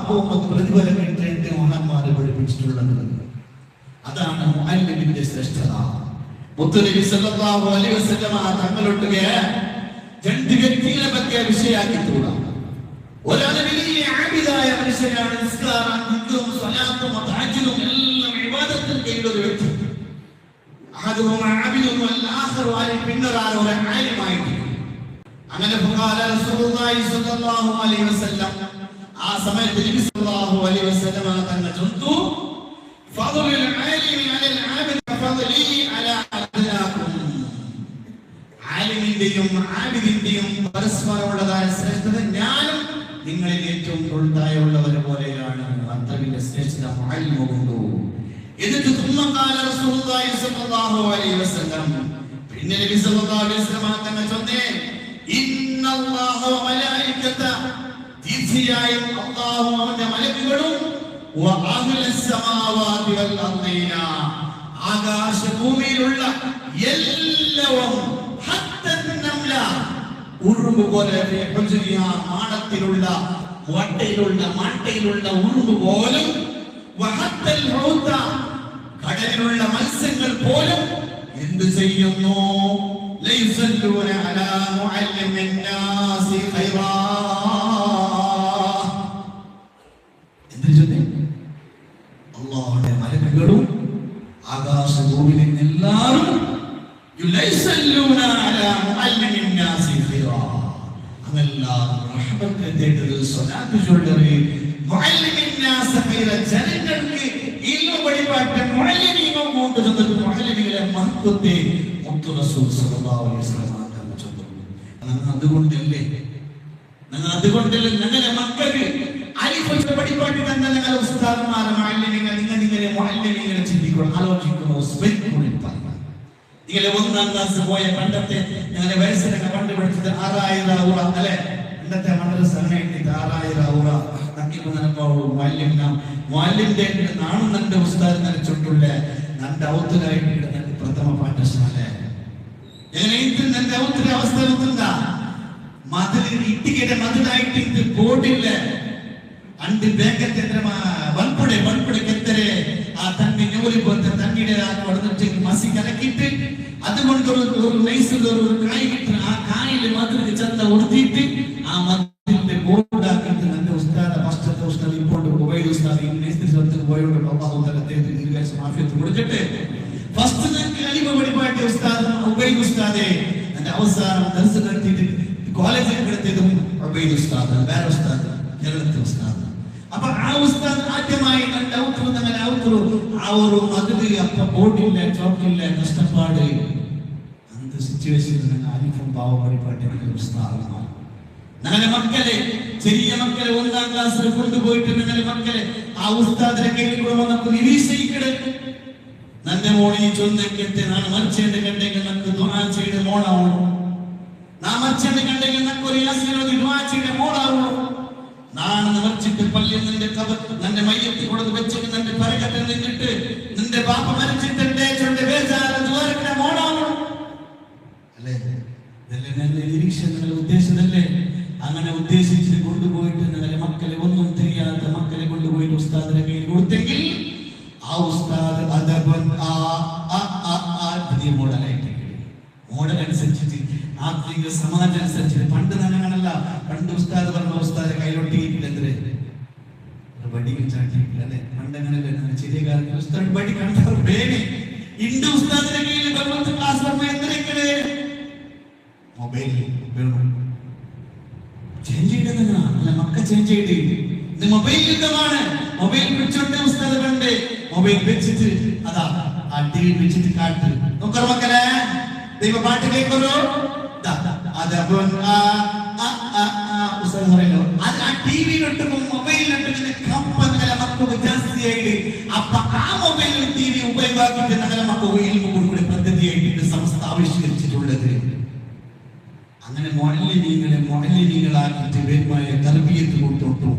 പോകുമ്പോൾ പ്രതിഫലം കിട്ടേണ്ട മഹാന്മാരെ പഠിപ്പിച്ചിട്ടുള്ളത്. അതാണ് മുഅല്ലിമിന്റെ ശ്രേഷ്ഠത. മുത്തുനബി സല്ലല്ലാഹു അലൈഹി വസല്ലം തങ്ങളൊട്ടുകെ രണ്ട് വ്യക്തികളെ പറ്റിയ വിഷയാക്കിയിട്ടുള്ള ഒരാൾ വലിയ ആബിദായ മനുഷ്യനാണ്. നിസ്കാരം, ദിക്റും, സ്വലാത്തും, തഹജ്ജുദും എല്ലാം ഇബാദത്തിൽ ചെയ്യുന്ന ഒരു വ്യക്തി. അഹദുഹും ആബിദുൻ വൽ ആഖറു പിന്നൊരാൾ ഒരു ആലിമായിട്ട്. അങ്ങനെ ഫഖാല റസൂലുള്ളാഹി സ്വല്ലല്ലാഹു അലൈഹി വസല്ലം, ആ സമയത്ത് നബി സല്ലല്ലാഹു അലൈഹി വസല്ലം തങ്ങൾ ചൊല്ലുന്നു, ഫദ്ലുൽ ആലിമി അലൽ ആബിദി കഫദ്ലി അലാ അദ്നാകും. ആലിമിന്റെയും ആബിദിന്റെയും പരസ്പരമുള്ളതായ ശ്രേഷ്ഠത ഞാനും നിങ്ങളിൽ ഏറ്റവും തൊഴുതായുള്ളവരെ പോലെയാണ്. അത്രവിന്റെ ശ്രേഷ്ഠത മുഅല്ലിമുണ്ടോ. എന്നിട്ട് തുമ്മഖാല റസൂലുള്ളാഹി സ്വല്ലല്ലാഹു അലൈഹി വസല്ലം, പിന്നെ നബി സല്ലല്ലാഹു അലൈഹി വസല്ലം തങ്ങൾ ചൊന്നേ, ഇന്നല്ലാഹ വ മലായികത, തീർച്ചയായും അല്ലാഹു അവന്റെ മലക്കുകളും വ അഹ്ലസ് സമാവാതി വൽ അർദീന, ആകാശഭൂമിയിലുള്ള എല്ലാവരും, ഹത്തൻ നംല, ഉറുമ്പ് പോലെ, മാടത്തിലുള്ള മട്ടയിലുള്ള ഉറുമ്പ് പോലും, വഹത്തൽ ഹൗത, കടലിലുള്ള മത്സ്യങ്ങൾ പോലും എന്ത് ചെയ്യുന്നു? ലൈസല്ലൂന അലാ മുഅല്ലിമിൻ നാസി ഖൈറാ. എന്ത് ചെയ്യുന്നു? അല്ലാഹുവിന്റെ മലക്കുകളും ആകാശഭൂമിയിലെ എല്ലാവരും യുലൈസല്ലൂന അലാ മുഅല്ലിമിൻ നാസി ഖൈറാ, അല്ലാഹു റഹ്മത്ത് തേടുന്നത്, സ്വലാത്ത് ചൊല്ലുന്നത്, മുഅല്ലിമിൻ നാസി ഖൈറ, ജനങ്ങൾക്ക് ഇൽമു പഠിപ്പാട്ട് മുഅല്ലിമീങ്ങൾ കൊണ്ട് ചെന്നത് മുഅല്ലിമികളെ മഹത്വത്തെ മുത്തു റസൂൽ സല്ലല്ലാഹു അലൈഹി വസല്ലം തങ്ങൾ ചൊല്ലുന്നു. അതുകൊണ്ടല്ലേ ഞങ്ങളുടെ മക്കൾക്ക് അലിഫ് പഠിപ്പാട്ട് തന്നെ ഞങ്ങളുടെ ഉസ്താദുമാരെ മുഅല്ലിമീങ്ങൾ, നിങ്ങളെ മുഅല്ലിമീങ്ങളെ ചിന്തിക്കണം, ആലോചിക്കണം, സ്പെയിൻ നിങ്ങളെ 1ാം ക്ലാസ് പോയ പണ്ടത്തെ ഞങ്ങളുടെ വയസ്സിലൊക്കെ പണ്ട് പഠിച്ചത് 6000 ഊറ അല്ലെ, പണ്ടത്തെ മദ്രസ സമയത്ത് 6000 ഊറ മുഅല്ലിമിന്റെ നാണും നന്റെ ഉസ്താദ് നനച്ചുള്ള നന്റെ ഔത്തുകായിട്ട് പ്രഥമ പാഠശാല നന്റെ ഔത്തിന്റെ അവസ്ഥ എത്തുന്ന മതിൽ ഇട്ടിക്കയുടെ മതിലായിട്ട് ബോർഡില്ല അണ്ട് ಬೇಕತ್ತೆ ಬಲ್ಪುಡೆ ಕೆತ್ತರೆ ಆ ತಣ್ಣಿ ನೂಲಿ ಬಂದ ತಣ್ಣಿಡೆ ಹೊಡೆದಿಟ್ಟು ಮಸಿ ಕಲಕಿಟ್ಟು അതുകൊണ്ട് ഒരു നൈസിലൊരു കായ് കിട്ടും. ആ കായില് മാത്രം ചന്ത ഉടുത്തിട്ട് ആ മതിലിന്റെ ബോർഡാക്കിയിട്ട് നല്ല ഉസ്താദ ഫസ്റ്റത്തെ ഉസ്താദ് ഇപ്പോൾ ഉബൈദ് ഉസ്താദ് ഈ നൈസിൽ സ്ഥലത്ത് പോയോണ്ട് അല്ലാഹു തആല അദ്ദേഹത്തിന് ദീർഘായുസ്സും ആഫിയത്തും കൊടുക്കട്ടെ. ഫസ്റ്റ് നമുക്ക് അലിമ പഠിപ്പാട്ടിയ ഉസ്താദ് ഉബൈദ് ഉസ്താദേ, എന്റെ അവസാനം ദർസ് നടത്തിയിട്ട് കോളേജിൽ കിടത്തിയതും ഉബൈദ് ഉസ്താദ്, വേറെ ഉസ്താദ് കേരളത്തിലെ ഉസ്താദ്. അപ്പൊ ആ ഉസ്താദ് ആദ്യമായി നല്ല ഔത്രു അങ്ങനെ ഔത്രു ആ ഒരു മതില് അപ്പൊ ബോർഡില്ല, ചോക്കില്ല, കഷ്ടപ്പാട്, അങ്ങനത്തെ സിറ്റുവേഷനിൽ ആരിഫും പാവ പഠിപ്പാട്ടിയ ഉസ്താദാണ്. ഞങ്ങളുടെ മക്കളെ, ചെറിയ മക്കളെ 1ാം ക്ലാസ്സിൽ കൊണ്ടുപോയിട്ട് ഞങ്ങളുടെ മക്കളെ ആ ഉസ്താദിനെ കേൾക്കുമ്പോൾ നമുക്ക് നിരീക്ഷിക്കണേ. നന്റെ മോളി ചൊന്നൊക്കെ നാണ് മരിച്ചേണ്ട് കണ്ടെങ്കിൽ നമുക്ക് ദുആ ചെയ്ത് മോളാവണം. നാ മരിച്ചേണ്ട് കണ്ടെങ്കിൽ നമുക്ക് ഒരു യാസീനോട് ദുആ ചെയ്ത് മോളാവണം. നാണ് മരിച്ചിട്ട് പള്ളിയിൽ നിന്റെ കബർ നിന്റെ മയ്യത്ത് കൊടുത്ത് വെച്ചിട്ട് നിന്റെ പരകത്തിൽ നിന്നിട്ട് നിന്റെ ബാപ്പ മരിച്ചിട്ടുണ്ട് ചൊന്റെ ബേജാറ് ദുആരക്കണ മോളാവണം അല്ലേ? ഇതല്ലേ നല്ല നിരീക്ഷണങ്ങൾ ഉദ്ദേശിച്ചതല്ലേ? അങ്ങനെ ഉദ്ദേശിച്ചിട്ട് കൊണ്ടുപോയിട്ട് നിങ്ങളുടെ മക്കളെ ഒന്നും தெரியாത്ത മക്കളെ കൊണ്ടുപോയിട്ട് ഉസ്താദിന്റെ കയ്യിൽ കൊടുത്തെങ്കിൽ ആ ഉസ്താദ് അദബൻ പുതിയ മോഡലായിട്ട് മോഡൽ അനുസരിച്ചിട്ട് ആധുനിക സമാജം അനുസരിച്ചിട്ട് പണ്ട് അങ്ങനല്ല. പണ്ട് ഉസ്താദ് പറഞ്ഞ ഉസ്താദെ കയ്യിലൊട്ടിയിട്ടില്ലെന്തേ വടി ചാട്ടിയിട്ടില്ല അല്ലെ? പണ്ട് അങ്ങനല്ലേ? ചെറിയ കാലത്ത് ഉസ്താദ് വടി കണ്ടാൽ പേടി. ഇണ്ട് ഉസ്താദിന്റെ കയ്യിൽ 10th ക്ലാസ് പറഞ്ഞ എന്തിനേ മൊബൈൽ ചേഞ്ച് ചെയ്തത് അല്ല, മക്ക ചേഞ്ച് ചെയ്ത് ഇത് മൊബൈൽ യുദ്ധമാണ്. മൊബൈൽ വെച്ചോണ്ട് ഉസ്താദ് കണ്ട് മൊബൈൽ വെച്ചിട്ട് അതാ ആ ടിവി വെച്ചിട്ട് കാട്ട് നോക്കറ മക്കളെ ദൈവ പാട്ട് കേൾക്കല്ലോ. അതപ്പം ഉസ്താദ് പറയല്ലോ അത് ആ ടിവിയിലോട്ട് മൊബൈലിലോട്ട് കമ്പങ്ങളെ മക്കൾക്ക് ജാസ്തിയായിട്ട് അപ്പൊ ആ മൊബൈൽ ടി വി ഉപയോഗമാക്കിയിട്ട് ഞങ്ങളെ മക്കൾക്ക് ഇൽമു കൊടുക്കുന്ന പദ്ധതിയായിട്ട് സംസ്ഥ ആവിഷ്കരിച്ചിട്ടുള്ളത്. അങ്ങനെ മുഅല്ലിമീങ്ങളാക്കിയിട്ട് വേഗമായ തർബിയത്ത് കൊടുത്തു.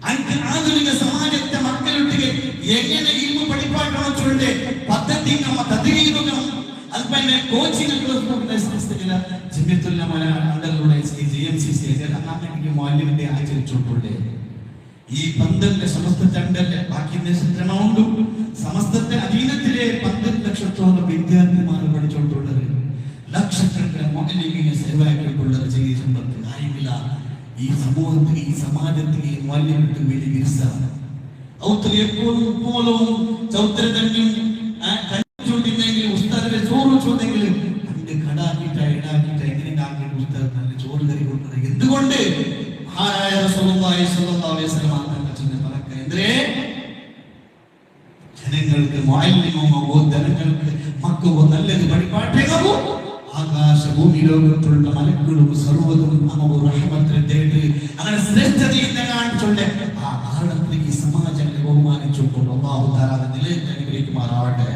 അങ്ങനെ ആധുനിക സമാജത്തെ മക്കളുടെ എങ്ങനെ ഇൽമു പഠിപ്പാക്കണം ചൊല്ലെ പദ്ധതി നമ്മ തദ്രീബും അതുപോലെ കോച്ചിങ് ജിമ്മിത്തുൽ അണ്ടറിലുള്ള JMCC അങ്ങനെ മുഅല്ലിമിന്റെ ആചരിച്ചിട്ടുണ്ട്. ഈ പന്തലിലെ സമസ്ത ചണ്ടല്ലേ ബാക്കി ദേശത്തിലുണ്ട് സമസ്തത്തെ അധീനത്തിലെ 12 ലക്ഷത്തോളം വിദ്യാർത്ഥിമാർ പഠിച്ചുകൊണ്ടുള്ളത് ലക്ഷക്കണക്കിന് മുഅല്ലിമീനെ സേവയാക്കിക്കൊണ്ടത് ചെയ്യുന്നുണ്ട് കാര്യമില്ല ഈ സമൂഹത്തിൽ ഈ സമാജത്തിൽ ഈ മുഅല്ലിമിന് വലിയ വിരസാണ് ഔത്തൽ എപ്പോഴും ഉപ്പോലും ചൗത്തര തന്നെയും ചോദിക്കുന്നെങ്കിൽ ഉസ്താദിന്റെ ചോറ് ചോദിക്കുന്നെങ്കിൽ അതിന്റെ കടാക്കിട്ട ഇടാക്കിട്ട എങ്ങനെ ആക്കിയിട്ട് ഉസ്താദ് നല്ല ചോറ് കറി കൊടുക്കുന്നത് എന്തുകൊണ്ട് മഹാനായ റസൂലുള്ളാഹി സ്വല്ലല്ലാഹു അലൈഹി വസല്ലം എന്തേ ജനങ്ങൾക്ക് മുഅല്ലിമോ ജനങ്ങൾക്ക് മക്കോ നല്ലത് പഠിപ്പാട്ടേകോ ആകാശഭൂമി ലോകത്തുള്ള മലക്കുകളും സർവ്വതും നമുക്ക് റഹ്മത്തിനെ തേടി അങ്ങനെ ശ്രേഷ്ഠതയിൽ കാണിച്ചുകൊണ്ട് ആ ആഴത്തിലേക്ക് സമാജങ്ങളെ ബഹുമാനിച്ചുകൊണ്ട് അല്ലാഹു തആല നിലയിൽ അനുഗ്രഹിക്കുമാറാവട്ടെ.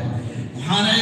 മഹാനായ